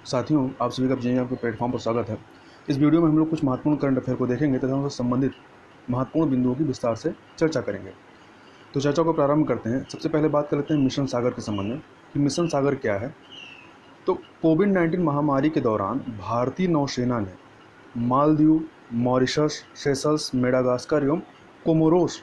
साथियों, आप सभी का जी आपके प्लेटफॉर्म पर स्वागत है। इस वीडियो में हम लोग कुछ महत्वपूर्ण करंट अफेयर को देखेंगे तथा उनसे संबंधित महत्वपूर्ण बिंदुओं की विस्तार से चर्चा करेंगे। तो चर्चा को प्रारंभ करते हैं। सबसे पहले बात कर लेते हैं मिशन सागर के संबंध में कि मिशन सागर क्या है। तो कोविड-19 महामारी के दौरान भारतीय नौसेना ने मालदीव, मॉरिशस, सेशल्स, मेडागास्कर एवं कोमोरोस,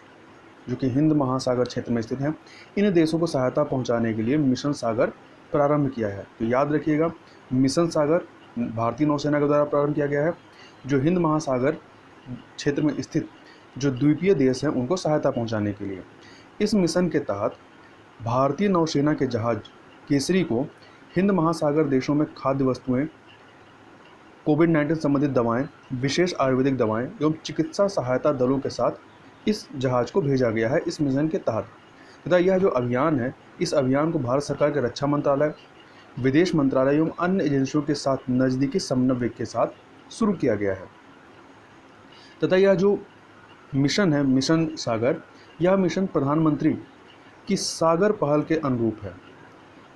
जो कि हिंद महासागर क्षेत्र में स्थित हैं, इन देशों को सहायता पहुंचाने के लिए मिशन सागर प्रारंभ किया है। तो याद रखिएगा, मिशन सागर भारतीय नौसेना के द्वारा प्रारंभ किया गया है, जो हिंद महासागर क्षेत्र में स्थित जो द्वीपीय देश हैं उनको सहायता पहुंचाने के लिए। इस मिशन के तहत भारतीय नौसेना के जहाज केसरी को हिंद महासागर देशों में खाद्य वस्तुएं, कोविड-19 संबंधित दवाएं, विशेष आयुर्वेदिक दवाएं एवं चिकित्सा सहायता दलों के साथ इस जहाज को भेजा गया है इस मिशन के तहत। तथा यह जो अभियान है, इस अभियान को भारत सरकार के रक्षा मंत्रालय, विदेश मंत्रालय एवं अन्य एजेंसियों के साथ नज़दीकी समन्वय के साथ शुरू किया गया है। तथा यह जो मिशन है, मिशन सागर, यह मिशन प्रधानमंत्री की सागर पहल के अनुरूप है।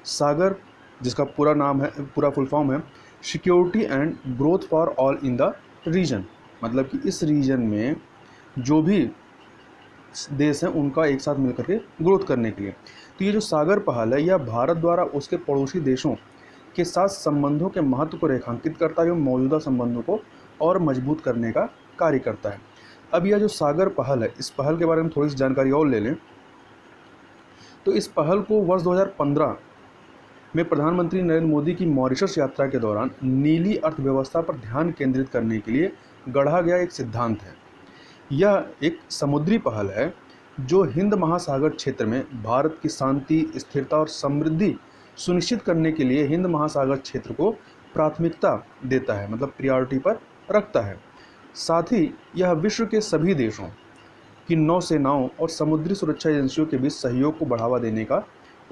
सागर, जिसका पूरा नाम है, पूरा फुल फॉर्म है security and growth for all in the region, मतलब कि इस रीजन में जो भी देश हैं उनका एक साथ मिलकर के ग्रोथ करने के लिए। तो ये जो सागर पहल है, यह भारत द्वारा उसके पड़ोसी देशों के साथ संबंधों के महत्व को रेखांकित करता है एवं मौजूदा संबंधों को और मजबूत करने का कार्य करता है। अब यह जो सागर पहल है, इस पहल के बारे में थोड़ी सी जानकारी और ले लें। तो इस पहल को वर्ष 2015 में प्रधानमंत्री नरेंद्र मोदी की मॉरिशस यात्रा के दौरान नीली अर्थव्यवस्था पर ध्यान केंद्रित करने के लिए गढ़ा गया एक सिद्धांत है। यह एक समुद्री पहल है जो हिंद महासागर क्षेत्र में भारत की शांति, स्थिरता और समृद्धि सुनिश्चित करने के लिए हिंद महासागर क्षेत्र को प्राथमिकता देता है, मतलब प्रायोरिटी पर रखता है। साथ ही यह विश्व के सभी देशों की नौसेनाओं और समुद्री सुरक्षा एजेंसियों के बीच सहयोग को बढ़ावा देने का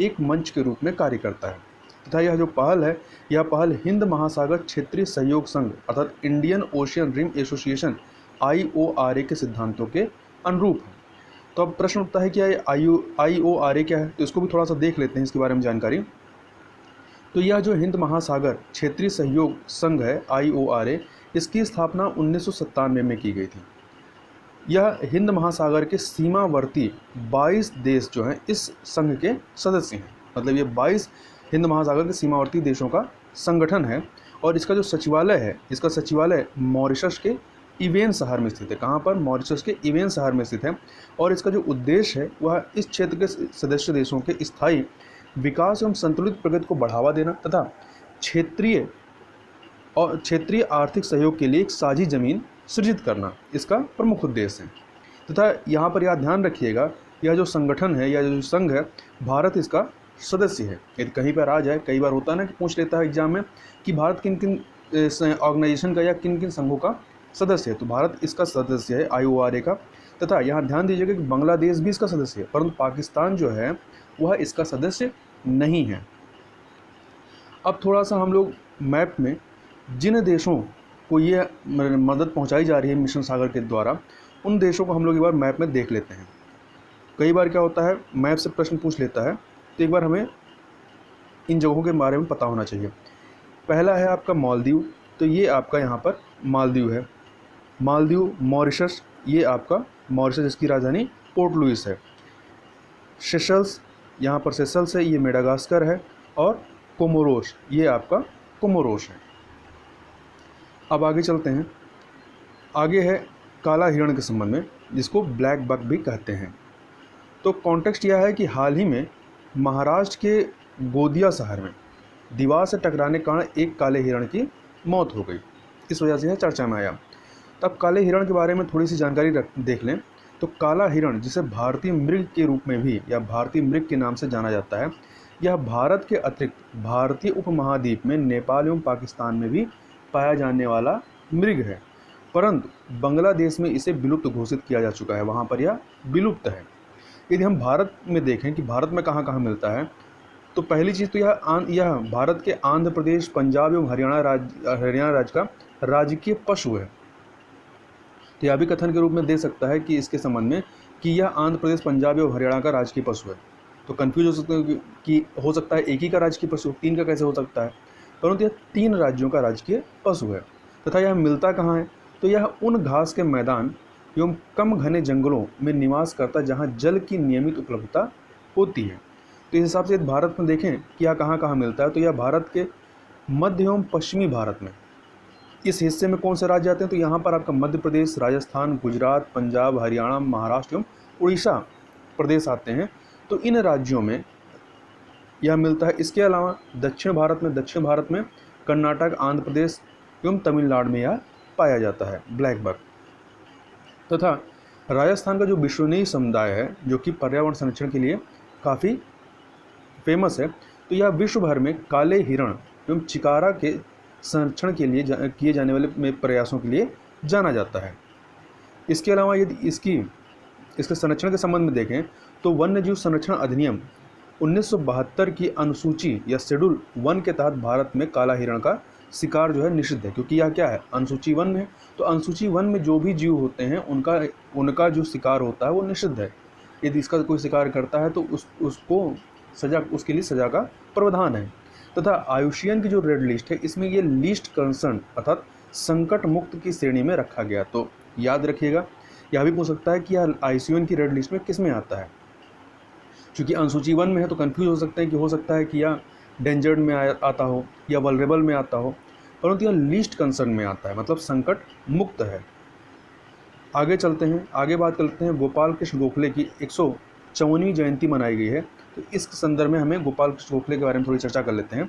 एक मंच के रूप में कार्य करता है। तथा यह जो पहल है, यह पहल हिंद महासागर क्षेत्रीय सहयोग संघ अर्थात Indian Ocean Rim Association IORA के सिद्धांतों के अनुरूप है। तो अब प्रश्न उठता है कि IORA क्या है, तो इसको भी थोड़ा सा देख लेते हैं, इसके बारे में जानकारी। तो यह जो हिंद महासागर क्षेत्रीय सहयोग संघ है IORA, इसकी स्थापना 1997 में की गई थी। यह हिंद महासागर के सीमावर्ती 22 देश जो हैं इस संघ के सदस्य हैं, मतलब ये 22 हिंद महासागर के सीमावर्ती देशों का संगठन है। और इसका जो सचिवालय है, इसका सचिवालय मॉरिशस के इवेन शहर में स्थित है। कहाँ पर? मॉरिशस के इवेन शहर में स्थित है। और इसका जो उद्देश्य है वह इस क्षेत्र के सदस्य देशों के स्थायी विकास एवं संतुलित प्रगति को बढ़ावा देना तथा क्षेत्रीय आर्थिक सहयोग के लिए एक साझी जमीन सृजित करना इसका प्रमुख उद्देश्य है। तथा यहाँ पर यह ध्यान रखिएगा, यह जो संगठन है, यह जो संघ है, भारत इसका सदस्य है। यदि कहीं पर आ जाए, कई बार होता है ना कि पूछ लेता है एग्जाम में कि भारत किन किन ऑर्गेनाइजेशन का या किन किन संघों का सदस्य है, तो भारत इसका सदस्य है IORA का। तथा यहाँ ध्यान दीजिएगा कि बांग्लादेश भी इसका सदस्य है, परंतु पाकिस्तान जो है वह इसका सदस्य नहीं है। अब थोड़ा सा हम लोग मैप में जिन देशों को ये मदद पहुंचाई जा रही है मिशन सागर के द्वारा, उन देशों को हम लोग एक बार मैप में देख लेते हैं। कई बार क्या होता है, मैप से प्रश्न पूछ लेता है, तो एक बार हमें इन जगहों के बारे में पता होना चाहिए। पहला है आपका मालदीव, तो ये आपका यहाँ पर मालदीव है। मालदीव, मॉरिशस, ये आपका मॉरिशस, इसकी राजधानी पोर्ट लुइस है। सेशल्स, यहाँ पर सेशल्स है, ये मेडागास्कर है। और कोमोरोस, ये आपका कोमोरोस है। अब आगे चलते हैं। आगे है काला हिरण के संबंध में, जिसको ब्लैक बक भी कहते हैं। तो कॉन्टेक्स्ट यह है कि हाल ही में महाराष्ट्र के गोंदिया शहर में दीवार से टकराने के कारण एक काले हिरण की मौत हो गई। इस वजह से यह चर्चा में आया। तब काले हिरण के बारे में थोड़ी सी जानकारी देख लें। तो काला हिरण, जिसे भारतीय मृग के रूप में भी या भारतीय मृग के नाम से जाना जाता है, यह भारत के अतिरिक्त भारतीय उपमहाद्वीप में नेपाल एवं पाकिस्तान में भी पाया जाने वाला मृग है, परंतु बांग्लादेश में इसे विलुप्त घोषित किया जा चुका है, वहाँ पर यह विलुप्त है। यदि हम भारत में देखें कि भारत में कहाँ कहाँ मिलता है, तो पहली चीज़ तो यह भारत के आंध्र प्रदेश, पंजाब एवं हरियाणा राज्य का राजकीय पशु है। तो यह भी कथन के रूप में दे सकता है कि इसके संबंध में कि यह आंध्र प्रदेश, पंजाब एवं हरियाणा का राजकीय पशु है। तो कन्फ्यूज हो सकते हैं कि हो सकता है एक ही का राजकीय पशु, तीन का कैसे हो सकता है। परंतु यह 3 राज्यों का राजकीय पशु है। तथा यह मिलता कहाँ है? तो यह उन घास के मैदान एवं कम घने जंगलों में निवास करता है जहाँ जल की नियमित उपलब्धता होती है। तो इस हिसाब से भारत में देखें कि यह कहाँ कहाँ मिलता है, तो यह भारत के मध्य एवं पश्चिमी भारत में इस हिस्से में कौन से राज्य आते हैं? तो यहाँ पर आपका मध्य प्रदेश, राजस्थान, गुजरात, पंजाब, हरियाणा, महाराष्ट्र एवं उड़ीसा प्रदेश आते हैं। तो इन राज्यों में यह मिलता है। इसके अलावा दक्षिण भारत में कर्नाटक, आंध्र प्रदेश एवं तमिलनाडु में यह पाया जाता है ब्लैक बक। तथा राजस्थान का जो विश्वसनीय समुदाय है जो कि पर्यावरण संरक्षण के लिए काफ़ी फेमस है, तो यह विश्व भर में काले हिरण एवं चिकारा के संरक्षण के लिए किए जाने वाले प्रयासों के लिए जाना जाता है। इसके अलावा यदि इसके संरक्षण के संबंध में देखें तो वन्य जीव संरक्षण अधिनियम 1972 की अनुसूची या शेड्यूल 1 के तहत भारत में काला हिरण का शिकार जो है निषिद्ध है, क्योंकि यह क्या है, अनुसूची 1 में है। तो अनुसूची 1 में जो भी जीव होते हैं उनका जो शिकार होता है वो निषिद्ध है। यदि इसका कोई शिकार करता है तो उसके लिए सजा का प्रावधान है। तथा आयुषियन की जो रेड लिस्ट है इसमें ये लीस्ट कंसर्न अर्थात संकट मुक्त की श्रेणी में रखा गया। तो याद रखिएगा, यह भी पूछ सकता है कि यह आयुषियन की रेड लिस्ट में किस में आता है। चूँकि अनुसूची 1 में है तो कंफ्यूज हो सकते हैं कि हो सकता है कि यह डेंजर्ड में आता हो या वल्नरेबल में आता हो, परंतु यह लीस्ट कंसर्न में आता है, मतलब संकट मुक्त है। आगे चलते हैं, आगे बात करते हैं गोपाल कृष्ण गोखले की 154वीं जयंती मनाई गई है। तो इस संदर्भ में हमें गोपाल कृष्ण गोखले के बारे में थोड़ी चर्चा कर लेते हैं।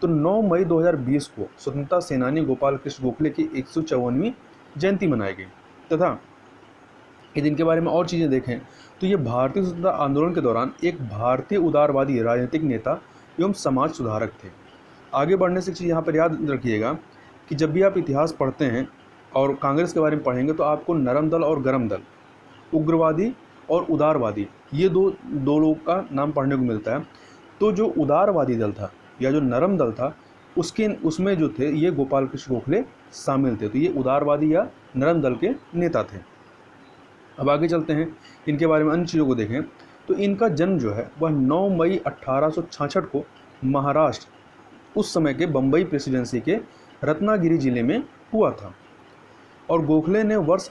तो 9 मई 2020 को स्वतंत्रता सेनानी गोपाल कृष्ण गोखले की 154वीं जयंती मनाई गई। तथा यदि इनके बारे में और चीज़ें देखें तो ये भारतीय स्वतंत्रता आंदोलन के दौरान एक भारतीय उदारवादी राजनीतिक नेता एवं समाज सुधारक थे। आगे बढ़ने से चीज़ यहाँ पर याद रखिएगा कि जब भी आप इतिहास पढ़ते हैं और कांग्रेस के बारे में पढ़ेंगे तो आपको नरम दल और गरम दल, उग्रवादी और उदारवादी, ये दो लोग का नाम पढ़ने को मिलता है। तो जो उदारवादी दल था या जो नरम दल था उसमें जो थे ये गोपाल कृष्ण गोखले शामिल थे। तो ये उदारवादी या नरम दल के नेता थे। अब आगे चलते हैं, इनके बारे में अन्य चीज़ों को देखें तो इनका जन्म जो है वह 9 मई 1866 को महाराष्ट्र उस समय के बम्बई प्रेसिडेंसी के रत्नागिरी जिले में हुआ था। और गोखले ने वर्ष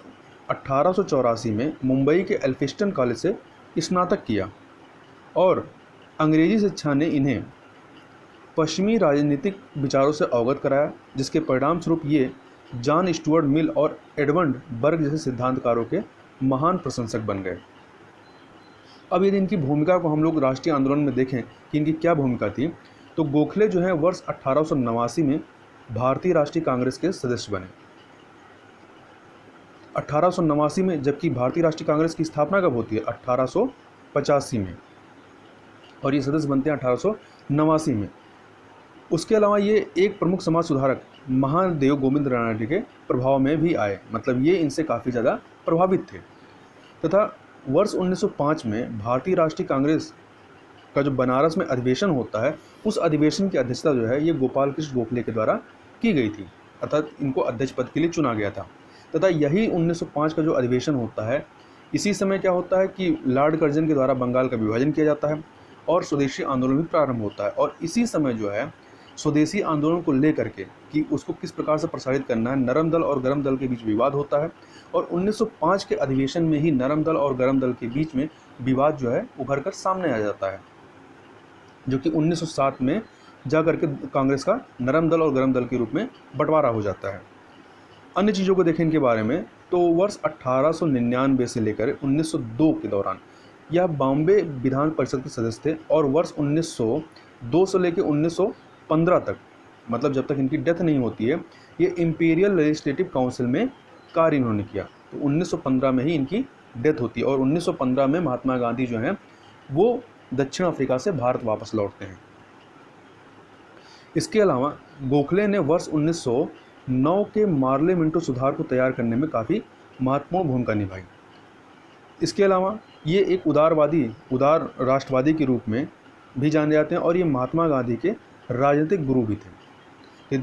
1884 में मुंबई के एल्फिस्टन कॉलेज से स्नातक किया और अंग्रेजी शिक्षा ने इन्हें पश्चिमी राजनीतिक विचारों से अवगत कराया, जिसके परिणाम स्वरूप ये जॉन स्टुअर्ट मिल और एडमंड बर्ग जैसे सिद्धांतकारों के महान प्रशंसक बन गए। अब यदि इनकी भूमिका को हम लोग राष्ट्रीय आंदोलन में देखें कि इनकी क्या भूमिका थी, तो गोखले जो है वर्ष 1889 में भारतीय राष्ट्रीय कांग्रेस के सदस्य बने। 1889 में, जबकि भारतीय राष्ट्रीय कांग्रेस की स्थापना कब होती है? 1885 में, और ये सदस्य बनते हैं 1889 में। उसके अलावा ये एक प्रमुख समाज सुधारक महादेव गोविंद रानडे के प्रभाव में भी आए, मतलब ये इनसे काफ़ी ज़्यादा प्रभावित थे। तथा वर्ष 1905 में भारतीय राष्ट्रीय कांग्रेस का जो बनारस में अधिवेशन होता है, उस अधिवेशन की अध्यक्षता जो है ये गोपाल कृष्ण गोखले के द्वारा की गई थी, अर्थात इनको अध्यक्ष पद के लिए चुना गया था। तथा यही 1905 का जो अधिवेशन होता है, इसी समय क्या होता है कि लॉर्ड कर्जन के द्वारा बंगाल का विभाजन किया जाता है और स्वदेशी आंदोलन भी प्रारंभ होता है। और इसी समय जो है स्वदेशी आंदोलन को लेकर के कि उसको किस प्रकार से प्रसारित करना है, नरम दल और गरम दल के बीच विवाद होता है। और 1905 के अधिवेशन में ही नरम दल और गरम दल के बीच में विवाद जो है उभर कर सामने आ जाता है, जो कि 1907 में जा करके कांग्रेस का नरम दल और गरम दल के रूप में बंटवारा हो जाता है। अन्य चीज़ों को देखें इनके बारे में तो वर्ष 1899 से लेकर 1902 के दौरान यह बॉम्बे विधान परिषद के सदस्य थे और वर्ष 1902 से लेकर 1915 तक, मतलब जब तक इनकी डेथ नहीं होती है, ये इंपीरियल लेजिस्लेटिव काउंसिल में कार्य इन्होंने किया। तो 1915 में ही इनकी डेथ होती है और 1915 में महात्मा गांधी जो हैं वो दक्षिण अफ्रीका से भारत वापस लौटते हैं। इसके अलावा गोखले ने वर्ष 1909 के मार्ले मिंटो सुधार को तैयार करने में काफ़ी महत्वपूर्ण भूमिका निभाई। इसके अलावा ये एक उदार राष्ट्रवादी के रूप में भी जाने जाते हैं और ये महात्मा गांधी के राजनीतिक गुरु भी थे।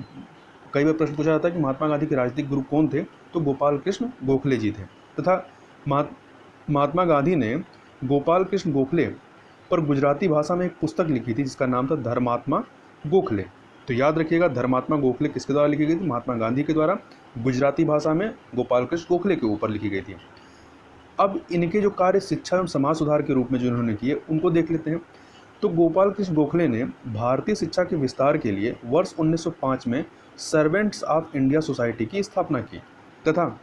कई बार प्रश्न पूछा जाता है कि महात्मा गांधी के राजनीतिक गुरु कौन थे, तो गोपाल कृष्ण गोखले जी थे। तथा महात्मा गांधी ने गोपाल कृष्ण गोखले पर गुजराती भाषा में एक पुस्तक लिखी थी जिसका नाम था धर्मात्मा गोखले। तो याद रखिएगा, धर्मात्मा गोखले किसके द्वारा लिखी गई थी? महात्मा गांधी के द्वारा, गुजराती भाषा में गोपाल कृष्ण गोखले के ऊपर लिखी गई थी। अब इनके जो कार्य शिक्षा एवं समाज सुधार के रूप में जो इन्होंने किए उनको देख लेते हैं। तो गोपाल कृष्ण गोखले ने भारतीय शिक्षा के विस्तार के लिए वर्ष 1905 में सर्वेंट्स ऑफ इंडिया सोसाइटी की स्थापना की तथा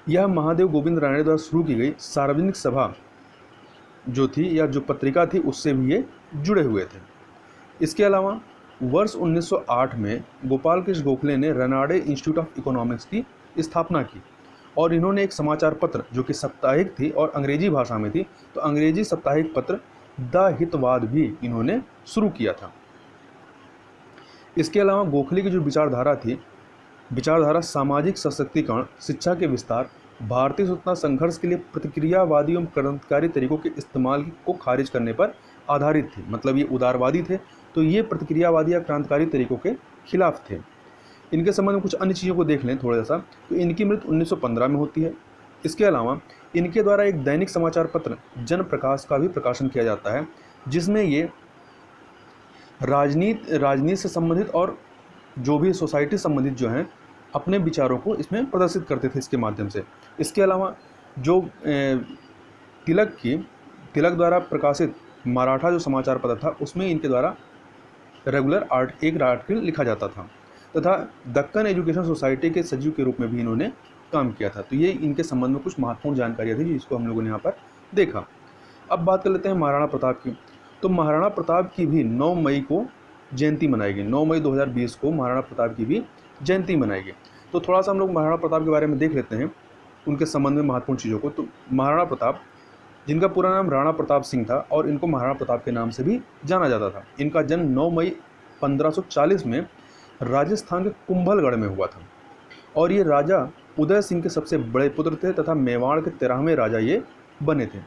यह महादेव गोविंद रानडे द्वारा शुरू की गई सार्वजनिक सभा जो थी या जो पत्रिका थी उससे भी ये जुड़े हुए थे। इसके अलावा वर्ष 1908 में गोपाल कृष्ण गोखले ने रनाडे इंस्टीट्यूट ऑफ इकोनॉमिक्स की स्थापना की और इन्होंने एक समाचार पत्र जो कि साप्ताहिक थी और अंग्रेजी भाषा में थी, तो अंग्रेजी साप्ताहिक पत्र द हितवाद भी इन्होंने शुरू किया था। इसके अलावा गोखले की जो विचारधारा थी, विचारधारा सामाजिक सशक्तिकरण, शिक्षा के विस्तार, भारतीय स्वतंत्रता संघर्ष के लिए प्रतिक्रियावादी एवं क्रांतिकारी तरीकों के इस्तेमाल को खारिज करने पर आधारित थी। मतलब ये उदारवादी थे, तो ये प्रतिक्रियावादी या क्रांतिकारी तरीकों के खिलाफ थे। इनके संबंध में कुछ अन्य चीज़ों को देख लें थोड़ा सा, तो इनकी मृत्यु 1915 में होती है। इसके अलावा इनके द्वारा एक दैनिक समाचार पत्र जन प्रकाश का भी प्रकाशन किया जाता है, जिसमें ये राजनीति से संबंधित और जो भी सोसाइटी संबंधित जो हैं अपने विचारों को इसमें प्रदर्शित करते थे इसके माध्यम से। इसके अलावा जो तिलक द्वारा प्रकाशित मराठा जो समाचार पत्र था उसमें इनके द्वारा रेगुलर एक आर्टिकल लिखा जाता था तथा दक्कन एजुकेशन सोसाइटी के सचिव के रूप में भी इन्होंने काम किया था। तो ये इनके संबंध में कुछ महत्वपूर्ण जानकारियाँ थी जिसको हम लोगों ने यहाँ पर देखा। अब बात कर लेते हैं महाराणा प्रताप की। तो महाराणा प्रताप की भी 9 मई को जयंती मनाएगी। 9 मई 2020 को महाराणा प्रताप की भी जयंती मनाएगी। तो थोड़ा सा हम लोग महाराणा प्रताप के बारे में देख लेते हैं, उनके संबंध में महत्वपूर्ण चीज़ों को। तो महाराणा प्रताप, जिनका पूरा नाम राणा प्रताप सिंह था और इनको महाराणा प्रताप के नाम से भी जाना जाता था। इनका जन्म 9 मई 1540 में राजस्थान के कुंभलगढ़ में हुआ था और ये राजा उदय सिंह के सबसे बड़े पुत्र थे तथा मेवाड़ के 13वें राजा ये बने थे।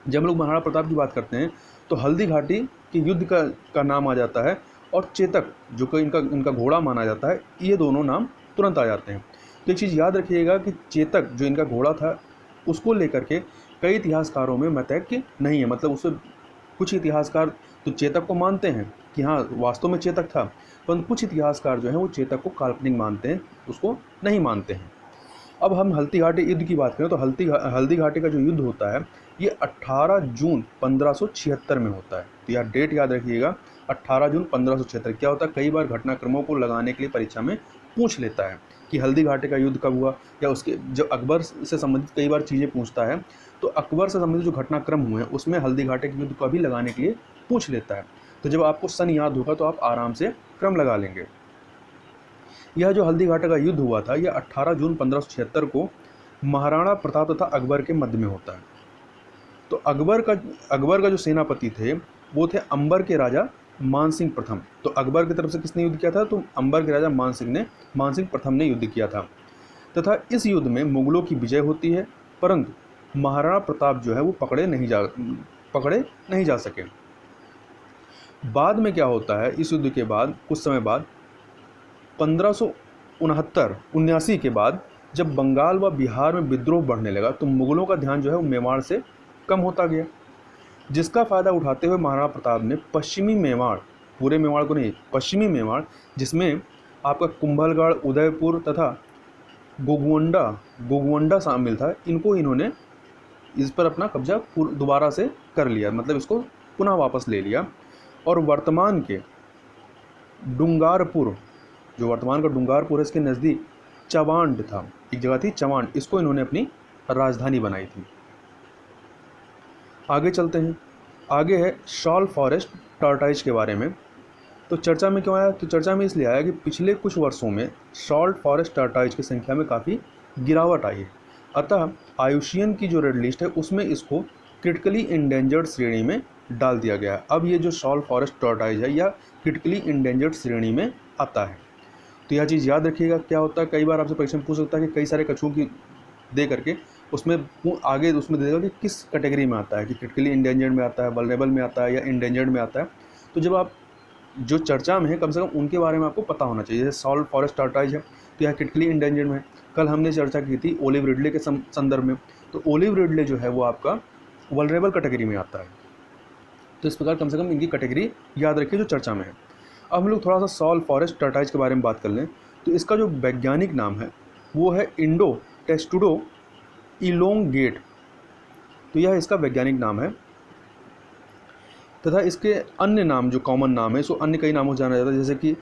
जब हम लोग महाराणा प्रताप की बात करते हैं तो हल्दी घाटी के युद्ध का नाम आ जाता है और चेतक जो कि इनका घोड़ा माना जाता है, ये दोनों नाम तुरंत आ जाते हैं। तो एक चीज़ याद रखिएगा कि चेतक जो इनका घोड़ा था उसको लेकर के कई इतिहासकारों में मतैक्य नहीं है। मतलब उससे कुछ इतिहासकार तो चेतक को मानते हैं कि हाँ वास्तव में चेतक था, परंतु कुछ इतिहासकार जो हैं वो चेतक को काल्पनिक मानते हैं, उसको नहीं मानते हैं। अब हम हल्दी घाटी युद्ध की बात करें तो हल्दी घाटी का जो युद्ध होता है ये 18 जून 1576 में होता है। तो यह डेट याद रखिएगा, 18 जून 1576। क्या होता है, कई बार घटनाक्रमों को लगाने के लिए परीक्षा में पूछ लेता है कि हल्दी घाटी का युद्ध कब हुआ, या उसके जो अकबर से संबंधित कई बार चीज़ें पूछता है, तो अकबर से संबंधित जो घटनाक्रम हुए हैं उसमें हल्दी घाटी के युद्ध को भी लगाने के लिए पूछ लेता है। तो जब आपको सन याद होगा तो आप आराम से क्रम लगा लेंगे। यह जो हल्दी घाटी का युद्ध हुआ था यह 18 जून 1576 को महाराणा प्रताप तथा अकबर के मध्य में होता है। तो अकबर का जो सेनापति थे वो थे अंबर के राजा मानसिंह प्रथम। तो अकबर की तरफ से किसने युद्ध किया था, तो अंबर के राजा मानसिंह प्रथम ने युद्ध किया था तथा इस युद्ध में मुगलों की विजय होती है, परंतु महाराणा प्रताप जो है वो पकड़े नहीं जा सके। बाद में क्या होता है, इस युद्ध के बाद कुछ समय बाद 1579 के बाद जब बंगाल व बिहार में विद्रोह बढ़ने लगा तो मुगलों का ध्यान जो है वो मेवाड़ से कम होता गया, जिसका फ़ायदा उठाते हुए महाराणा प्रताप ने पश्चिमी मेवाड़, पूरे मेवाड़ को नहीं, पश्चिमी मेवाड़ जिसमें आपका कुंभलगढ़, उदयपुर तथा गोगवंडा शामिल था, इनको इन्होंने इस पर अपना कब्जा दोबारा से कर लिया। मतलब इसको पुनः वापस ले लिया और वर्तमान के डूंगारपुर, जो वर्तमान का डूंगारपुर है, इसके नज़दीक चवांड था, एक जगह थी चवांड, इसको इन्होंने अपनी राजधानी बनाई थी। आगे चलते हैं। आगे है शॉल फॉरेस्ट टॉर्टाइज के बारे में। तो चर्चा में क्यों आया, तो चर्चा में इसलिए आया कि पिछले कुछ वर्षों में सॉल्ट फॉरेस्ट टॉर्टाइज की संख्या में काफ़ी गिरावट आई है। अतः आयुषियन की जो रेड लिस्ट है उसमें इसको क्रिटिकली इंडेंजर्ड श्रेणी में डाल दिया गया है। अब ये जो सॉल्ट फॉरेस्ट टॉर्टाइज है यह क्रिटिकली इंडेंजर्ड श्रेणी में आता है। तो यह चीज़ याद रखिएगा। क्या होता है, कई बार आपसे परीक्षा में पूछ सकता है कि कई सारे कछुओं की दे करके उसमें आगे उसमें दे देगा कि किस कैटेगरी में आता है, कि क्रिटिकली इंडेंजर्ड में आता है, वल्नरेबल में आता है या इंडेंजर्ड में आता है। तो जब आप जो चर्चा में है कम से कम उनके बारे में आपको पता होना चाहिए। जैसे सॉल्ट फॉरेस्ट टॉर्टाइज है तो यह क्रिटिकली इंडेंजर्ड में है। कल हमने चर्चा की थी ओलिव रिडले के संदर्भ में, तो ओलिव रिडले जो है वो आपका वल्नरेबल कैटेगरी में आता है। तो इस प्रकार कम से कम इनकी कैटेगरी याद रखिए जो चर्चा में है। अब हम लोग थोड़ा सा सॉल फॉरेस्ट टर्टाइज के बारे में बात कर लें तो इसका जो वैज्ञानिक नाम है वो है इंडो टेस्टुडो इलोंगेट। तो यह इसका वैज्ञानिक नाम है तथा इसके अन्य नाम जो कॉमन नाम है सो अन्य कई नामों से जाना जाता है, जैसे कि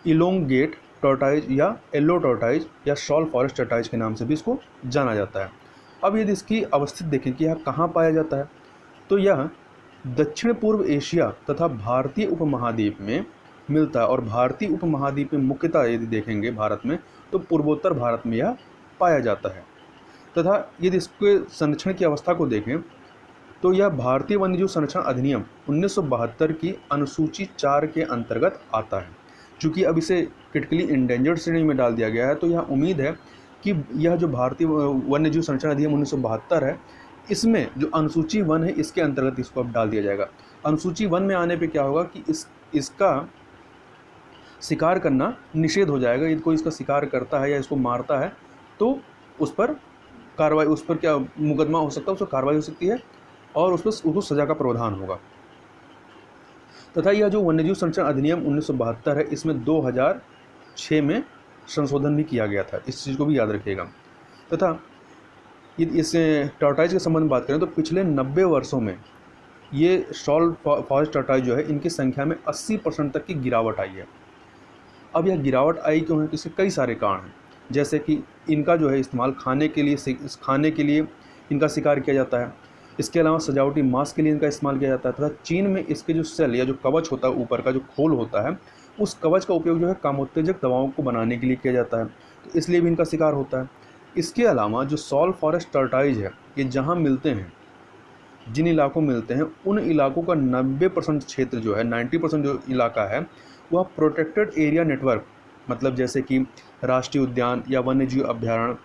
इलोंगेट टर्टाइज या येलो टर्टाइज या सॉल फॉरेस्ट टर्टाइज के नाम से भी इसको जाना जाता है। अब यदि इसकी अवस्थित देखें कि यह कहाँ पाया जाता है तो यह दक्षिण पूर्व एशिया तथा भारतीय उपमहाद्वीप में मिलता है और भारतीय उपमहाद्वीप में मुख्यतः यदि देखेंगे भारत में तो पूर्वोत्तर भारत में यह पाया जाता है। तथा यदि इसके संरक्षण की अवस्था को देखें तो यह भारतीय वन्यजीव संरक्षण अधिनियम 1972 की अनुसूची 4 के अंतर्गत आता है। चूँकि अब इसे क्रिटिकली इंडेंजर्ड श्रेणी में डाल दिया गया है तो यह उम्मीद है कि यह जो भारतीय वन्यजीव संरक्षण अधिनियम 1972 है इसमें जो अनुसूची 1 है इसके अंतर्गत इसको अब डाल दिया जाएगा। अनुसूची 1 में आने पे क्या होगा कि इसका शिकार करना निषेध हो जाएगा। यदि कोई इसका शिकार करता है या इसको मारता है तो उस पर कार्रवाई, उस पर क्या मुकदमा हो सकता है, उस पर कार्रवाई हो सकती है और उस पर उसको सज़ा का प्रावधान होगा। तथा यह जो वन्यजीव संरक्षण अधिनियम 1972 है इसमें 2006 में संशोधन भी किया गया था, इस चीज़ को भी याद रखिएगा। तथा यदि इस टर्टाइज के संबंध में बात करें तो पिछले 90 वर्षों में ये सॉल फॉरेस्ट टर्टाइज जो है इनकी संख्या में 80% तक की गिरावट आई है। अब यह गिरावट आई क्यों है, इसके कई सारे कारण हैं, जैसे कि इनका जो है इस्तेमाल खाने के लिए इनका शिकार किया जाता है। इसके अलावा सजावटी मांस के लिए इनका इस्तेमाल किया जाता है तथा चीन में इसके जो सेल या जो कवच होता है, ऊपर का जो खोल होता है, उस कवच का उपयोग जो है कामोत्तेजक दवाओं को बनाने के लिए किया जाता है, तो इसलिए भी इनका शिकार होता है। इसके अलावा जो सॉल फॉरेस्ट टर्टाइज है ये जहाँ मिलते हैं, जिन इलाकों में मिलते हैं उन इलाकों का 90% क्षेत्र जो है 90% जो इलाका है वह प्रोटेक्टेड एरिया नेटवर्क, मतलब जैसे कि राष्ट्रीय उद्यान या वन्यजीव अभ्यारण्य,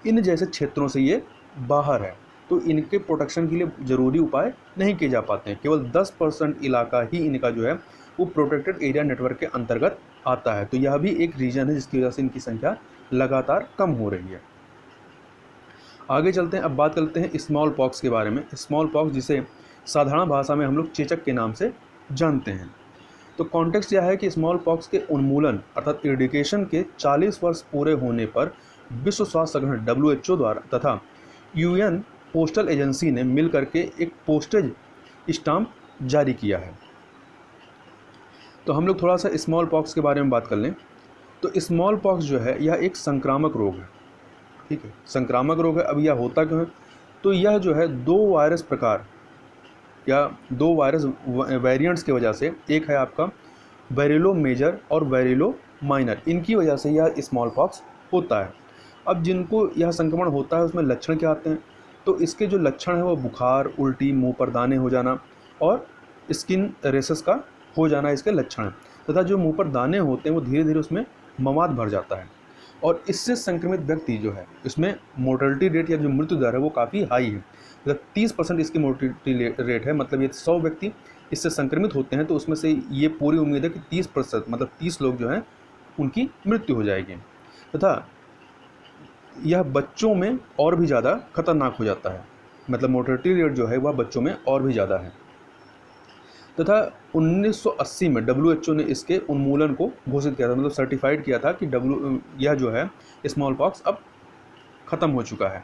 इन जैसे क्षेत्रों से ये बाहर है, तो इनके प्रोटेक्शन के लिए ज़रूरी उपाय नहीं किए जा पाते हैं। केवल 10% इलाका ही इनका जो है वो प्रोटेक्टेड एरिया नेटवर्क के अंतर्गत आता है। तो यह भी एक रीज़न है जिसकी वजह से इनकी संख्या लगातार कम हो रही है। आगे चलते हैं, अब बात करते हैं स्मॉल पॉक्स के बारे में। स्मॉल पॉक्स जिसे साधारण भाषा में हम लोग चेचक के नाम से जानते हैं। तो कॉन्टेक्स्ट यह है कि स्मॉल पॉक्स के उन्मूलन अर्थात इरेडिकेशन के 40 वर्ष पूरे होने पर विश्व स्वास्थ्य संगठन WHO द्वारा तथा UN पोस्टल एजेंसी ने मिल करके एक पोस्टेज स्टाम्प जारी किया है। तो हम लोग थोड़ा सा स्मॉल पॉक्स के बारे में बात कर लें तो स्मॉल पॉक्स जो है यह एक संक्रामक रोग है, ठीक है, संक्रामक रोग है। अब यह होता क्यों है, तो यह जो है 2 वायरस प्रकार या 2 वायरस वेरिएंट्स की वजह से, एक है आपका वेरिलो मेजर और वेरिलो माइनर, इनकी वजह से यह स्मॉल पॉक्स होता है। अब जिनको यह संक्रमण होता है उसमें लक्षण क्या आते हैं, तो इसके जो लक्षण है वो बुखार, उल्टी, मुंह पर दाने हो जाना और स्किन रेसेस का हो जाना इसके लक्षण हैं। तथा जो मुंह पर दाने होते हैं वो धीरे धीरे उसमें मवाद भर जाता है और इससे संक्रमित व्यक्ति जो है इसमें मोर्टेलिटी रेट या जो मृत्यु दर है वो काफ़ी हाई है, मतलब 30% इसकी मोर्टेलिटी रेट है। मतलब ये 100 व्यक्ति इससे संक्रमित होते हैं तो उसमें से ये पूरी उम्मीद है कि 30% मतलब 30 लोग जो हैं उनकी मृत्यु हो जाएगी। तथा यह बच्चों में और भी ज़्यादा खतरनाक हो जाता है, मतलब मोर्टेलिटी रेट जो है वह बच्चों में और भी ज़्यादा है। तथा 1980 में WHO ने इसके उन्मूलन को घोषित किया था, मतलब सर्टिफाइड किया था कि यह जो है स्मॉल पॉक्स अब ख़त्म हो चुका है।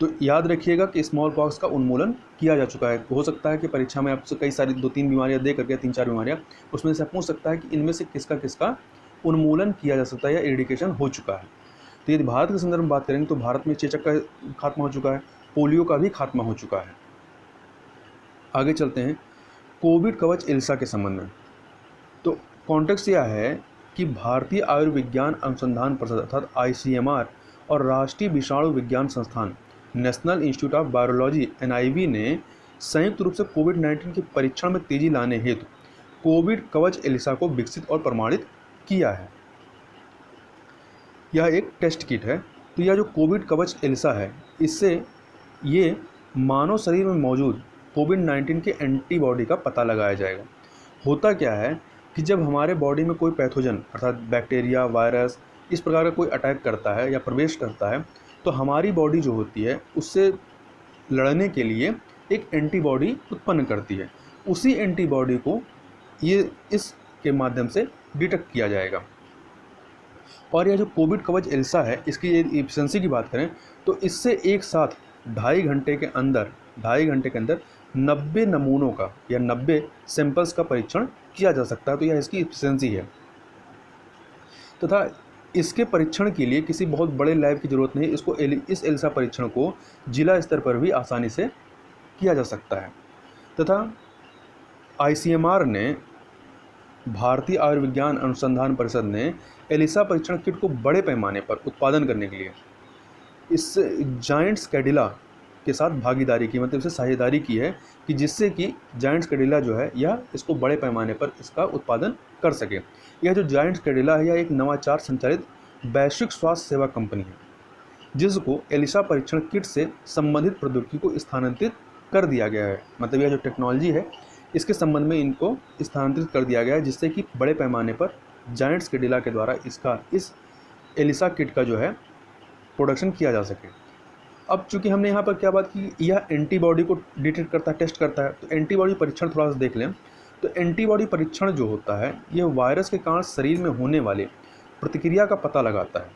तो याद रखिएगा कि स्मॉल पॉक्स का उन्मूलन किया जा चुका है। हो सकता है कि परीक्षा में आपसे कई सारी 2-3 बीमारियां दे करके 3-4 बीमारियां, उसमें से पूछ सकता है कि इनमें से किसका किसका उन्मूलन किया जा सकता है या इरेडिकेशन हो चुका है। तो यदि भारत के संदर्भ में बात करेंगे तो भारत में चेचक का खात्मा हो चुका है, पोलियो का भी खात्मा हो चुका है। आगे चलते हैं कोविड कवच एलिसा के संबंध में। तो कॉन्टेक्स्ट यह है कि भारतीय आयुर्विज्ञान अनुसंधान परिषद अर्थात ICMR और राष्ट्रीय विषाणु विज्ञान संस्थान national institute of virology NIV ने संयुक्त रूप से कोविड-19 के परीक्षण में तेजी लाने हेतु कोविड कवच एलिसा को विकसित और प्रमाणित किया है। यह एक टेस्ट किट है। तो यह जो कोविड कवच एलिसा है इससे ये मानव शरीर में मौजूद कोविड-19 के एंटीबॉडी का पता लगाया जाएगा। होता क्या है कि जब हमारे बॉडी में कोई पैथोजन अर्थात बैक्टीरिया, वायरस इस प्रकार का कोई अटैक करता है या प्रवेश करता है तो हमारी बॉडी जो होती है उससे लड़ने के लिए एक एंटीबॉडी उत्पन्न करती है। उसी एंटीबॉडी को ये इसके माध्यम से डिटेक्ट किया जाएगा। और यह जो कोविड कवच एलिसा है, इसकी एफिशिएंसी की बात करें तो इससे एक साथ 2.5 घंटे के अंदर 90 नमूनों का या 90 सैंपल्स का परीक्षण किया जा सकता है। तो यह इसकी एफिशिएंसी है। तथा इसके परीक्षण के लिए किसी बहुत बड़े लैब की ज़रूरत नहीं। इस एलिसा परीक्षण को जिला स्तर पर भी आसानी से किया जा सकता है। तथा ICMR ने, भारतीय आयुर्विज्ञान अनुसंधान परिषद ने एलिसा परीक्षण किट को बड़े पैमाने पर उत्पादन करने के लिए इस जायंट्स कैडिला के साथ भागीदारी की, मतलब इसे साझेदारी की है कि जिससे कि जायंट्स कैडिला जो है यह इसको बड़े पैमाने पर इसका उत्पादन कर सके। यह जो जायंट्स कैडिला है यह एक नवाचार संचालित वैश्विक स्वास्थ्य सेवा कंपनी है जिसको एलिसा परीक्षण किट से संबंधित प्रौद्योगिकी को स्थानांतरित कर दिया गया है। मतलब यह जो टेक्नोलॉजी है इसके संबंध में इनको स्थानांतरित कर दिया गया है जिससे कि बड़े पैमाने पर जायंट्स कैडिला के द्वारा इस एलिसा किट का जो है प्रोडक्शन किया जा सके। अब चूंकि हमने यहाँ पर क्या बात की, यह एंटीबॉडी को डिटेक्ट करता है, टेस्ट करता है। तो एंटीबॉडी परीक्षण थोड़ा सा देख लें तो एंटीबॉडी परीक्षण जो होता है यह वायरस के कारण शरीर में होने वाले प्रतिक्रिया का पता लगाता है।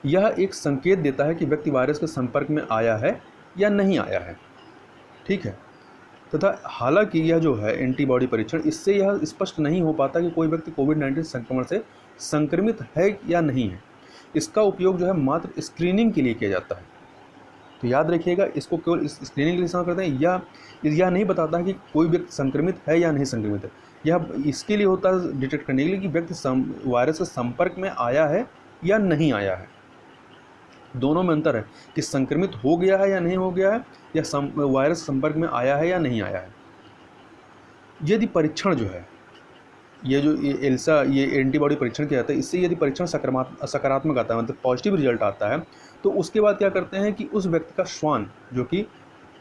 यह एक संकेत देता है कि व्यक्ति वायरस के संपर्क में आया है या नहीं आया है। ठीक है। तथा हालांकि यह जो है एंटीबॉडी परीक्षण, इससे यह स्पष्ट नहीं हो पाता कि कोई व्यक्ति कोविड-19 संक्रमण से संक्रमित है या नहीं है। इसका उपयोग जो है मात्र स्क्रीनिंग के लिए किया जाता है। तो याद रखिएगा, इसको केवल इस स्क्रीनिंग के लिए इस्तेमाल करते हैं। यह नहीं बताता कि कोई व्यक्ति संक्रमित है या नहीं संक्रमित है। यह इसके लिए होता है डिटेक्ट करने के लिए कि व्यक्ति वायरस के संपर्क में आया है या नहीं आया है। दोनों में अंतर है कि संक्रमित हो गया है या नहीं हो गया है, या वायरस संपर्क में आया है या नहीं आया है। यदि परीक्षण जो है ये एलिसा एंटीबॉडी परीक्षण किया जाता है, इससे यदि परीक्षण सकारात्मक आता है, मतलब पॉजिटिव रिजल्ट आता है, तो उसके बाद क्या करते हैं कि उस व्यक्ति का श्वान जो कि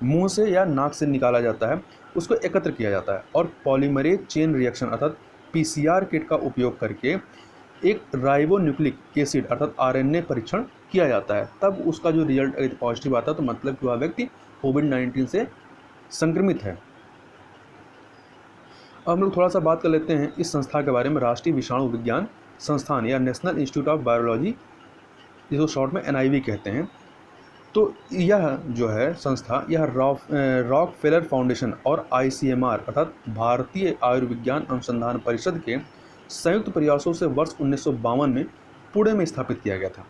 मुंह से या नाक से निकाला जाता है उसको एकत्र किया जाता है और पॉलीमरेज चेन रिएक्शन अर्थात PCR किट का उपयोग करके एक राइबोन्यूक्लिक एसिड अर्थात RNA परीक्षण किया जाता है। तब उसका जो रिजल्ट अगर पॉजिटिव आता है तो मतलब कि वह व्यक्ति कोविड-19 से संक्रमित है। अब हम लोग थोड़ा सा बात कर लेते हैं इस संस्था के बारे में, राष्ट्रीय विषाणु विज्ञान संस्थान या नेशनल इंस्टीट्यूट ऑफ वायरोलॉजी, जिसको शॉर्ट में NIV कहते हैं। तो यह जो है संस्था, यह रॉकफेलर फाउंडेशन और ICMR अर्थात भारतीय आयुर्विज्ञान अनुसंधान परिषद के संयुक्त प्रयासों से वर्ष 1952 में पुणे में स्थापित किया गया था।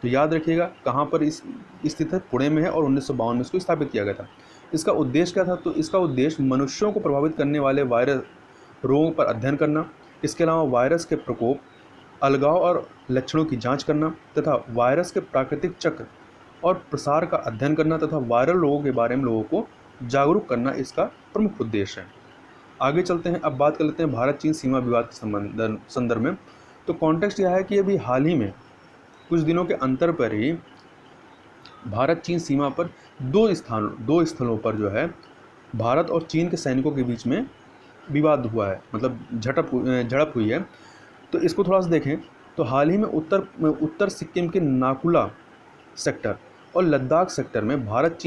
तो याद रखिएगा कहाँ पर इस स्थित है, पुणे में है और 1952 में इसको स्थापित किया गया था। इसका उद्देश्य क्या था, तो इसका उद्देश्य मनुष्यों को प्रभावित करने वाले वायरस रोगों पर अध्ययन करना, इसके अलावा वायरस के प्रकोप, अलगाव और लक्षणों की जांच करना तथा वायरस के प्राकृतिक चक्र और प्रसार का अध्ययन करना तथा वायरल रोगों के बारे में लोगों को जागरूक करना इसका प्रमुख उद्देश्य है। आगे चलते हैं, अब बात कर लेते हैं भारत चीन सीमा विवाद के संदर्भ में। तो कॉन्टेक्स्ट यह है कि अभी हाल ही में कुछ दिनों के अंतर पर ही भारत चीन सीमा पर दो स्थलों पर जो है भारत और चीन के सैनिकों के बीच में विवाद हुआ है, मतलब झड़प हुई है। तो इसको थोड़ा सा देखें तो हाल ही में उत्तर सिक्किम के नाकुला सेक्टर और लद्दाख सेक्टर में भारत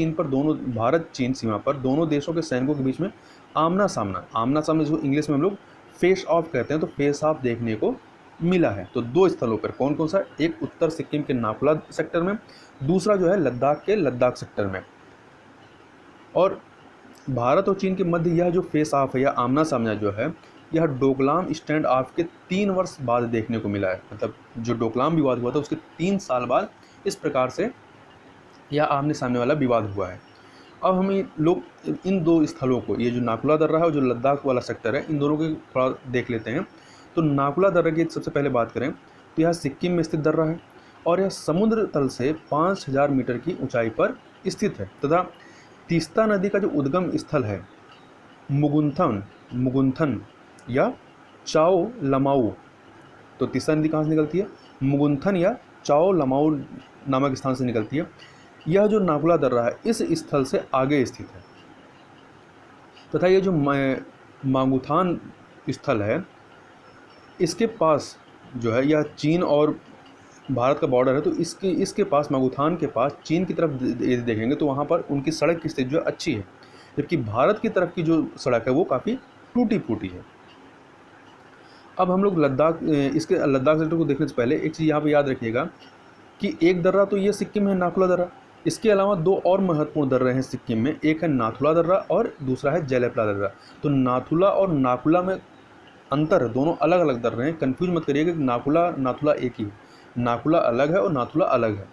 चीन सीमा पर दोनों देशों के सैनिकों के बीच में आमना सामना जिसको इंग्लिश में हम लोग फेस ऑफ कहते हैं, तो फेस ऑफ देखने को मिला है। तो दो स्थलों पर कौन कौन सा, एक उत्तर सिक्किम के नाकुला सेक्टर में, दूसरा जो है लद्दाख के लद्दाख सेक्टर में। और भारत और चीन के मध्य यह जो फेस ऑफ है या आमना सामना जो है, यह डोकलाम स्टैंड ऑफ के 3 वर्ष बाद देखने को मिला है। मतलब जो डोकलाम विवाद हुआ था उसके 3 साल बाद इस प्रकार से यह आमने सामने वाला विवाद हुआ है। अब हम लोग इन दो स्थलों को, ये जो नाकुला दर्रा है और जो लद्दाख वाला सेक्टर है, इन दोनों को थोड़ा देख लेते हैं। तो नाकुला दर्रा की सबसे पहले बात करें तो यह सिक्किम में स्थित दर्रा है और यह समुद्र तल से 5000 मीटर की ऊंचाई पर स्थित है तथा तीस्ता नदी का जो उद्गम स्थल है मुगुंथन या चाओ लमाऊ, तो तीस्ता नदी कहाँ से निकलती है, मुगुंथन या चाओ लमाऊ नामक स्थान से निकलती है। यह जो नाकुला दर्रा है इस स्थल से आगे स्थित है तथा ये जो मांगुथान स्थल है इसके पास जो है, यह चीन और भारत का बॉर्डर है। तो इसके पास, मांगुथान के पास चीन की तरफ यदि देखेंगे तो वहाँ पर उनकी सड़क की स्थिति जो अच्छी है, जबकि भारत की तरफ की जो सड़क है वो काफ़ी टूटी फूटी है। अब हम लोग लद्दाख, इसके लद्दाख सेक्टर को देखने से पहले एक चीज़ यहाँ पे याद रखिएगा कि एक दर्रा तो ये सिक्किम है, नाथुला दर्रा। इसके अलावा दो और महत्वपूर्ण दर्रे हैं सिक्किम में, एक है नाथुला दर्रा और दूसरा है जेलेपला दर्रा। तो नाथुला और नाकुला में अंतर है, दोनों अलग अलग दर्रे हैं। कन्फ्यूज मत करिएगा कि नाकुला नाथुला एक ही है, नाकुला अलग है और नाथुला अलग है।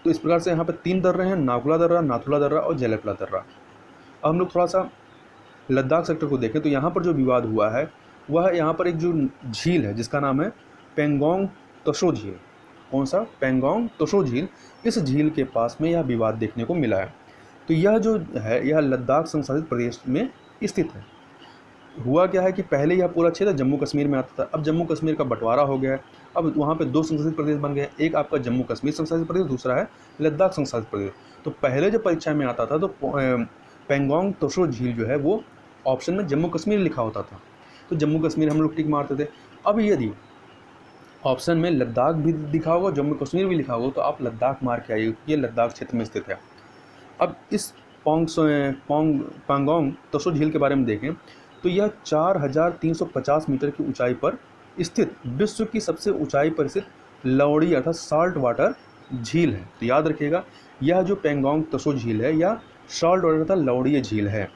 तो इस प्रकार से यहाँ पे 3 दर्रे हैं, नाकुला दर्रा, नाथुला दर्रा और जेलेपला दर्रा। अब हम लोग थोड़ा सा लद्दाख सेक्टर को देखें तो यहाँ पर जो विवाद हुआ है वह यहाँ पर एक जो झील है जिसका नाम है पेंगोंग त्सो झील। कौन सा? पेंगोंग त्सो झील। इस झील के पास में यह विवाद देखने को मिला है। तो यह जो है यह लद्दाख संशासित प्रदेश में स्थित है। हुआ क्या है कि पहले यह पूरा क्षेत्र जम्मू कश्मीर में आता था, अब जम्मू कश्मीर का बंटवारा हो गया है। अब वहाँ पे 2 संशासित प्रदेश बन गए, एक आपका जम्मू कश्मीर संशासित प्रदेश, दूसरा है लद्दाख संशासित प्रदेश। तो पहले जब परीक्षा में आता था तो पेंगोंग त्सो झील जो है वो ऑप्शन में जम्मू कश्मीर लिखा होता था, तो जम्मू कश्मीर हम लोग टिक मारते थे। अब यदि ऑप्शन में लद्दाख भी दिखा होगा, जम्मू कश्मीर भी लिखा होगा, तो आप लद्दाख मार के आइए, ये लद्दाख क्षेत्र में स्थित है। अब इस पेंगोंग त्सो झील के बारे में देखें तो यह 4350 मीटर की ऊंचाई पर स्थित विश्व की सबसे ऊंचाई पर स्थित लवड़ी अर्थात साल्ट वाटर झील है। तो याद रखिएगा यह जो पेंगोंग त्सो झील है यह साल्ट वाटर तथा लवड़ीय झील है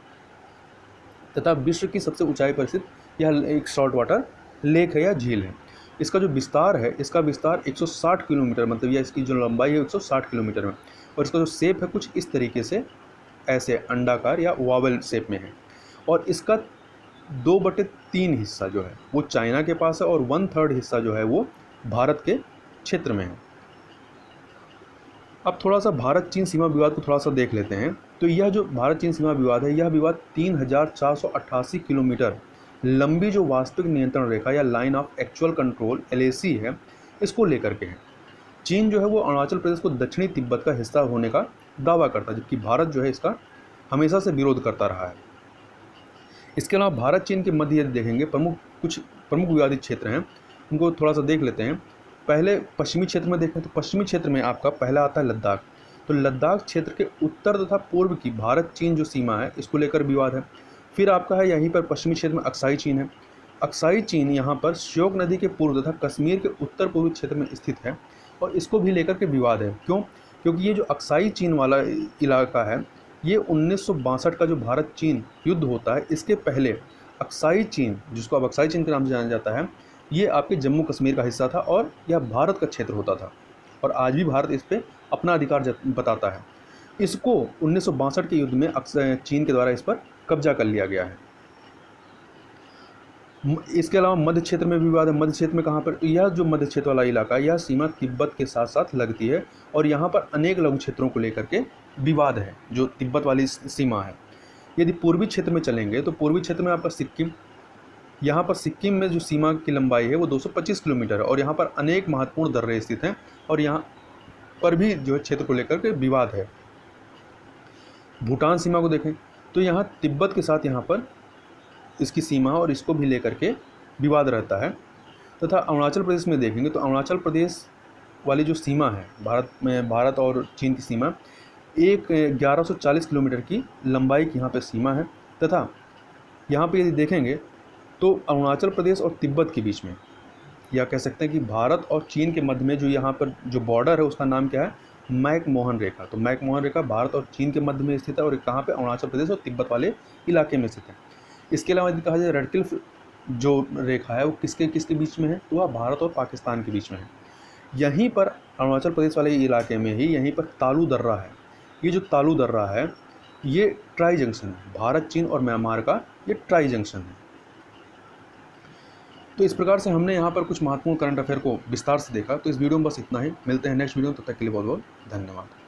तथा विश्व की सबसे ऊंचाई पर स्थित यह एक साल्ट वाटर लेक है या झील है। इसका जो विस्तार है, इसका विस्तार 160 किलोमीटर, मतलब यह इसकी जो लंबाई है 160 किलोमीटर में, और इसका जो शेप है कुछ इस तरीके से ऐसे अंडाकार या ओवल शेप में है। और इसका 2/3 हिस्सा जो है वो चाइना के पास है और 1/3 हिस्सा जो है वो भारत के क्षेत्र में है। अब थोड़ा सा भारत चीन सीमा विवाद को थोड़ा सा देख लेते हैं। तो यह जो भारत चीन सीमा विवाद है, यह विवाद 3488 किलोमीटर लंबी जो वास्तविक नियंत्रण रेखा या line of actual control LAC है, इसको लेकर के है। चीन जो है वो अरुणाचल प्रदेश को दक्षिणी तिब्बत का हिस्सा होने का दावा करता है, जबकि भारत जो है इसका हमेशा से विरोध करता रहा है। इसके अलावा भारत चीन के मध्य यदि देखेंगे कुछ प्रमुख विवादित क्षेत्र हैं, उनको थोड़ा सा देख लेते हैं। पहले पश्चिमी क्षेत्र में देखें तो पश्चिमी क्षेत्र में आपका पहला आता है लद्दाख। तो लद्दाख क्षेत्र के उत्तर तथा पूर्व की भारत चीन जो सीमा है इसको लेकर विवाद है। फिर आपका है यहीं पर पश्चिमी क्षेत्र में अक्साई चीन है। अक्साई चीन यहाँ पर श्योक नदी के पूर्व तथा कश्मीर के उत्तर पूर्वी क्षेत्र में स्थित है और इसको भी लेकर के विवाद है। क्यों? क्योंकि ये जो अक्साई चीन वाला इलाका है ये 1962 का जो भारत चीन युद्ध होता है इसके पहले अक्साई चीन, जिसको अब अक्साई चीन के नाम से जाना जाता है, ये आपके जम्मू कश्मीर का हिस्सा था और यह भारत का क्षेत्र होता था और आज भी भारत इस पर अपना अधिकार बताता है। इसको 1962 के युद्ध में चीन के द्वारा इस पर कब्जा कर लिया गया है। इसके अलावा मध्य क्षेत्र में भी विवाद है। मध्य क्षेत्र में कहाँ पर? यह जो मध्य क्षेत्र वाला इलाका है यह सीमा तिब्बत के साथ साथ लगती है और यहाँ पर अनेक लघु क्षेत्रों को लेकर के विवाद है जो तिब्बत वाली सीमा है। यदि पूर्वी क्षेत्र में चलेंगे तो पूर्वी क्षेत्र में आपका सिक्किम, यहाँ पर सिक्किम में जो सीमा की लंबाई है वो 225 किलोमीटर है और यहाँ पर अनेक महत्वपूर्ण दर्रे स्थित हैं और यहाँ पर भी जो है क्षेत्र को लेकर के विवाद है। भूटान सीमा को देखें तो यहाँ तिब्बत के साथ यहाँ पर इसकी सीमा और इसको भी लेकर के विवाद रहता है। तथा अरुणाचल प्रदेश में देखेंगे तो अरुणाचल प्रदेश वाली जो सीमा है भारत और चीन की सीमा, एक 1140 किलोमीटर की लंबाई की यहाँ पर सीमा है। तथा यहाँ पे यदि देखेंगे तो अरुणाचल प्रदेश और तिब्बत के बीच में, या कह सकते हैं कि भारत और चीन के मध्य में जो यहाँ पर जो बॉर्डर है उसका नाम क्या है? मैकमोहन रेखा। तो मैकमोहन रेखा भारत और चीन के मध्य में स्थित है और कहाँ पे? अरुणाचल प्रदेश और तिब्बत वाले इलाके में स्थित है। इसके अलावा यदि कहा जाए रेड क्लिफ जो रेखा है वो किसके बीच में है? तो वह भारत और पाकिस्तान के बीच में है। यहीं पर अरुणाचल प्रदेश वाले इलाके में ही यहीं पर तालू दर्रा है। ये जो तालू दर्रा है ये ट्राई जंक्शन है, भारत चीन और म्यांमार का ये ट्राई जंक्शन है। तो इस प्रकार से हमने यहाँ पर कुछ महत्वपूर्ण करंट अफेयर को विस्तार से देखा। तो इस वीडियो में बस इतना ही, मिलते हैं नेक्स्ट वीडियो में, तब तक के लिए बहुत बहुत धन्यवाद।